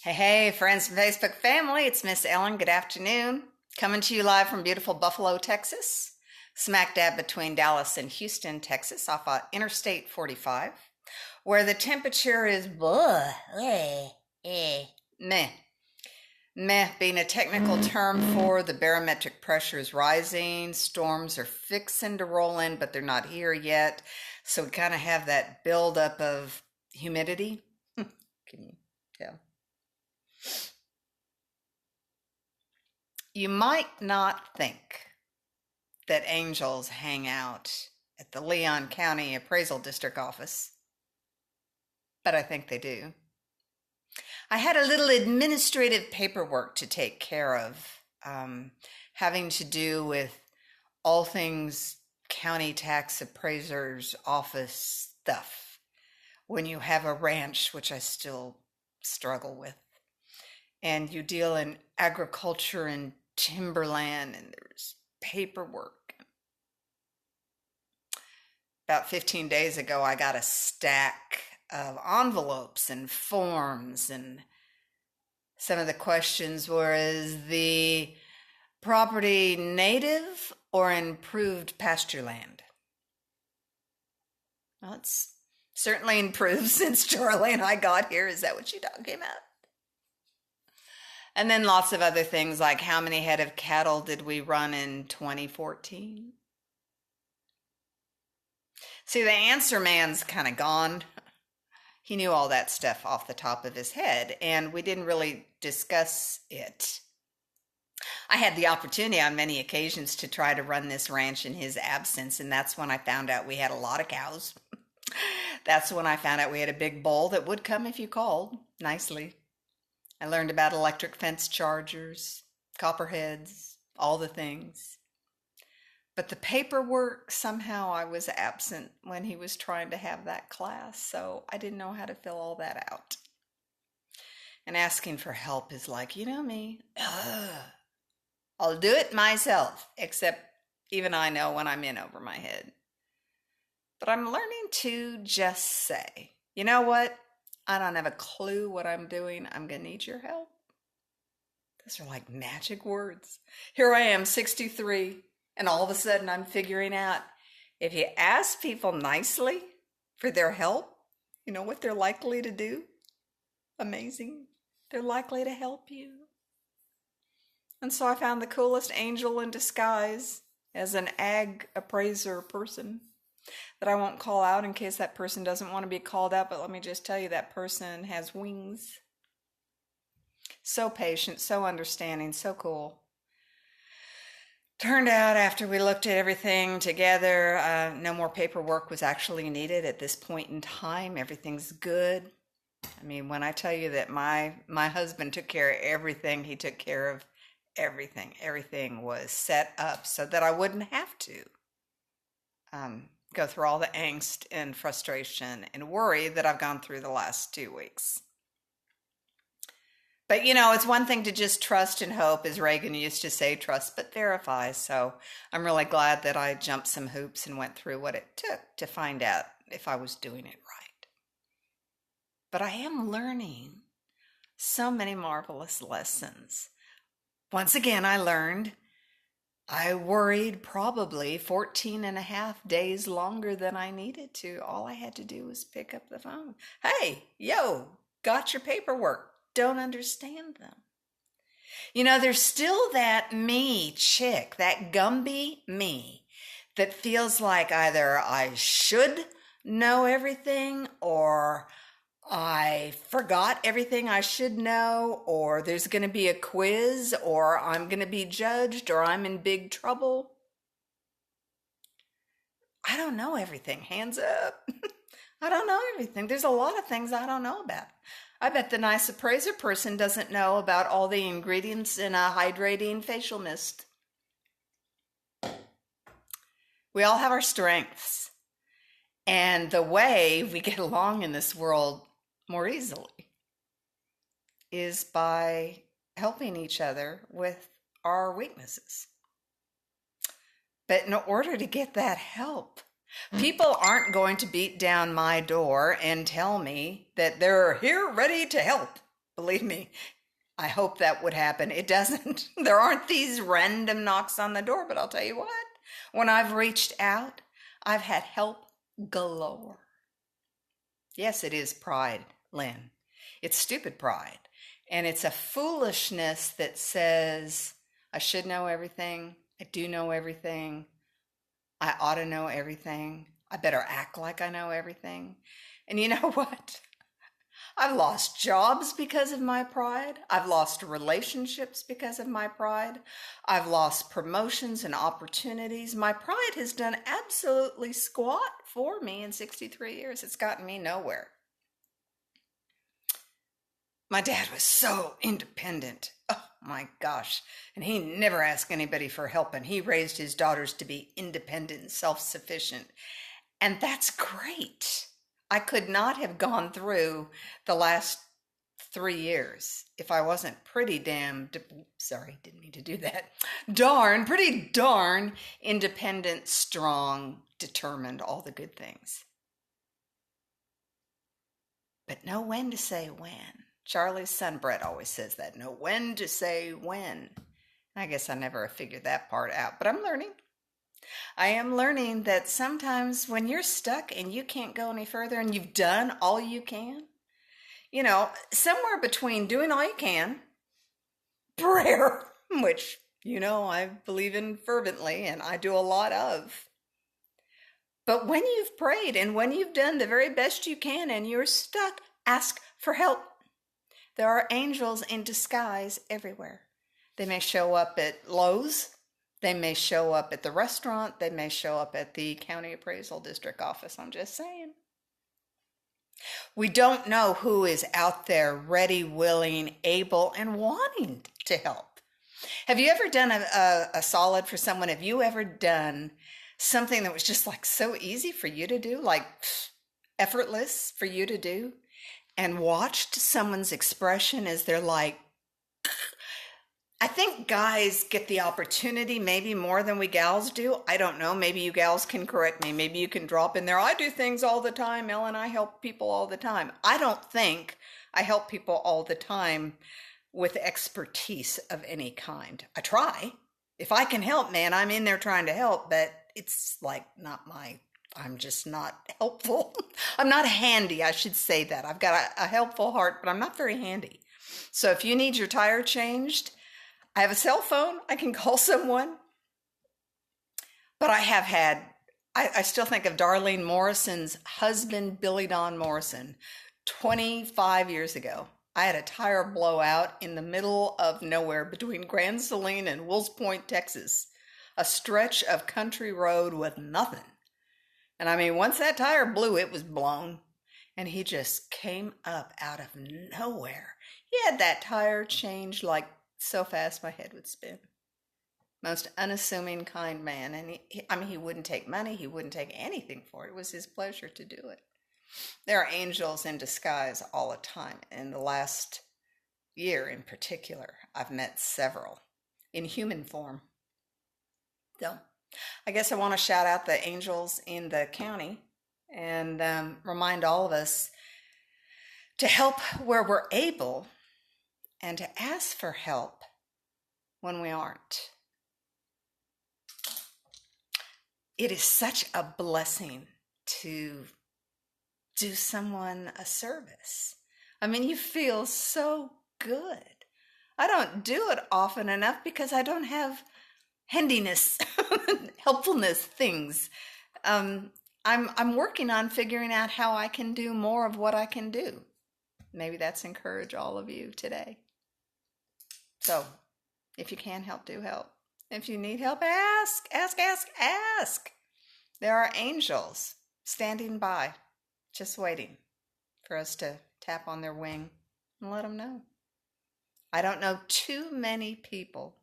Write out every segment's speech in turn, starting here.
Hey, friends from Facebook family, it's Miss Ellen. Good afternoon. Coming to you live from beautiful Buffalo, Texas, smack dab between Dallas and Houston, Texas, off Interstate 45, where the temperature is meh. Meh being a technical term for the barometric pressure is rising. Storms are fixing to roll in, but they're not here yet. So we kind of have that buildup of humidity. Can you tell? You might not think that angels hang out at the Leon County Appraisal District office, but I think they do. I had a little administrative paperwork to take care of, having to do with all things county tax appraiser's office stuff when you have a ranch, which I still struggle with, and you deal in agriculture and timberland, and there's paperwork. About 15 days ago, I got a stack of envelopes and forms, and some of the questions were, is the property native or improved pasture land? Well, it's certainly improved since Charlie and I got here. Is that what you're talking about? And then lots of other things like how many head of cattle did we run in 2014? See, the answer man's kind of gone. He knew all that stuff off the top of his head, and we didn't really discuss it. I had the opportunity on many occasions to try to run this ranch in his absence, and that's when I found out we had a lot of cows. That's when I found out we had a big bull that would come if you called nicely. I learned about electric fence chargers, copperheads, all the things. But the paperwork, somehow I was absent when he was trying to have that class, so I didn't know how to fill all that out. And asking for help is like, you know me, I'll do it myself, except even I know when I'm in over my head. But I'm learning to just say, you know what? I don't have a clue what I'm doing. I'm going to need your help. Those are like magic words. Here I am, 63, and all of a sudden I'm figuring out if you ask people nicely for their help, you know what they're likely to do? Amazing. They're likely to help you. And so I found the coolest angel in disguise as an ag appraiser person that I won't call out in case that person doesn't want to be called out, but let me just tell you, that person has wings. So patient, so understanding, so cool. Turned out after we looked at everything together, no more paperwork was actually needed at this point in time. Everything's good. I mean, when I tell you that my husband took care of everything, he took care of everything. Everything was set up so that I wouldn't have to go through all the angst and frustration and worry that I've gone through the last 2 weeks. But you know, it's one thing to just trust and hope, as Reagan used to say, trust but verify. So I'm really glad that I jumped some hoops and went through what it took to find out if I was doing it right. But I am learning so many marvelous lessons. Once again, I worried probably 14 and a half days longer than I needed to. All I had to do was pick up the phone. Hey, yo, got your paperwork. Don't understand them. You know, there's still that me chick, that Gumby me, that feels like either I should know everything, or I forgot everything I should know, or there's going to be a quiz, or I'm going to be judged, or I'm in big trouble. I don't know everything. Hands up. I don't know everything. There's a lot of things I don't know about. I bet the nice appraiser person doesn't know about all the ingredients in a hydrating facial mist. We all have our strengths, and the way we get along in this world more easily is by helping each other with our weaknesses. But in order to get that help, people aren't going to beat down my door and tell me that they're here ready to help. Believe me, I hope that would happen. It doesn't. There aren't these random knocks on the door, but I'll tell you what, when I've reached out, I've had help galore. Yes, it is pride, Lynn. It's stupid pride. And it's a foolishness that says, I should know everything. I do know everything. I ought to know everything. I better act like I know everything. And you know what? I've lost jobs because of my pride. I've lost relationships because of my pride. I've lost promotions and opportunities. My pride has done absolutely squat for me in 63 years. It's gotten me nowhere. My dad was so independent. Oh my gosh. And he never asked anybody for help. And he raised his daughters to be independent and self-sufficient. And that's great. I could not have gone through the last 3 years if I wasn't pretty sorry, didn't mean to do that. Pretty darn independent, strong, determined, all the good things. But know when to say when. Charlie's son Brett always says that. Know when to say when. I guess I never figured that part out, but I'm learning. I am learning that sometimes when you're stuck and you can't go any further and you've done all you can, somewhere between doing all you can, prayer, which, I believe in fervently and I do a lot of. But when you've prayed and when you've done the very best you can and you're stuck, ask for help. There are angels in disguise everywhere. They may show up at Lowe's. They may show up at the restaurant. They may show up at the county appraisal district office. I'm just saying. We don't know who is out there ready, willing, able, and wanting to help. Have you ever done a solid for someone? Have you ever done something that was just like so easy for you to do, like effortless for you to do, and watched someone's expression as they're like, I think guys get the opportunity maybe more than we gals do. I don't know. Maybe you gals can correct me. Maybe you can drop in there. I do things all the time, Ellen. I help people all the time. I don't think I help people all the time with expertise of any kind. I try. If I can help, man, I'm in there trying to help, but it's like I'm just not helpful. I'm not handy. I should say that. I've got a helpful heart, but I'm not very handy. So if you need your tire changed, I have a cell phone. I can call someone. But I still think of Darlene Morrison's husband, Billy Don Morrison, 25 years ago. I had a tire blowout in the middle of nowhere between Grand Saline and Wills Point, Texas. A stretch of country road with nothing. And I mean, once that tire blew, it was blown. And he just came up out of nowhere. He had that tire changed like so fast my head would spin. Most unassuming, kind man. And he wouldn't take money. He wouldn't take anything for it. It was his pleasure to do it. There are angels in disguise all the time. In the last year in particular, I've met several in human form. So I guess I want to shout out the angels in the county and remind all of us to help where we're able and to ask for help when we aren't. It is such a blessing to do someone a service. I mean, you feel so good. I don't do it often enough because I don't have handiness, helpfulness things. I'm working on figuring out how I can do more of what I can do. Maybe that's encourage all of you today. So if you can help, do help. If you need help, ask. There are angels standing by, just waiting for us to tap on their wing and let them know. I don't know too many people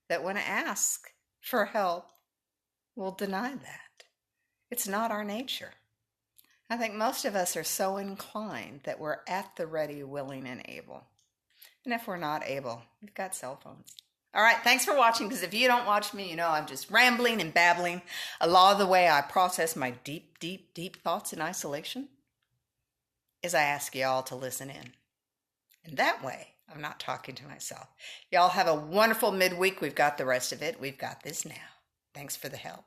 that when asked for help will deny that. It's not our nature. I think most of us are so inclined that we're at the ready, willing, and able. And if we're not able, we've got cell phones. All right, thanks for watching, because if you don't watch me, you know I'm just rambling and babbling. A lot of the way I process my deep, deep, deep thoughts in isolation is I ask you all to listen in. And that way, I'm not talking to myself. Y'all have a wonderful midweek. We've got the rest of it. We've got this now. Thanks for the help.